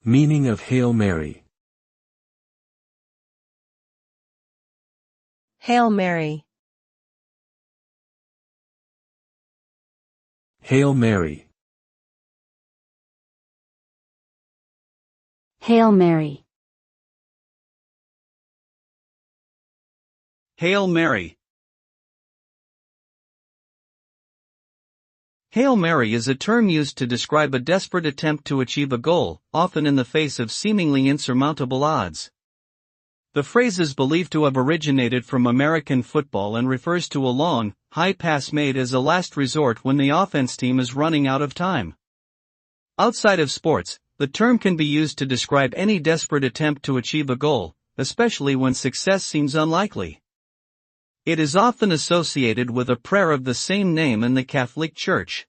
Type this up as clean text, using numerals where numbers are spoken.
Meaning of Hail Mary. Hail Mary. Hail Mary. Hail Mary. Hail Mary. Hail Mary is a term used to describe a desperate attempt to achieve a goal, often in the face of seemingly insurmountable odds. The phrase is believed to have originated from American football and refers to a long, high pass made as a last resort when the offense team is running out of time. Outside of sports, the term can be used to describe any desperate attempt to achieve a goal, especially when success seems unlikely. It is often associated with a prayer of the same name in the Catholic Church.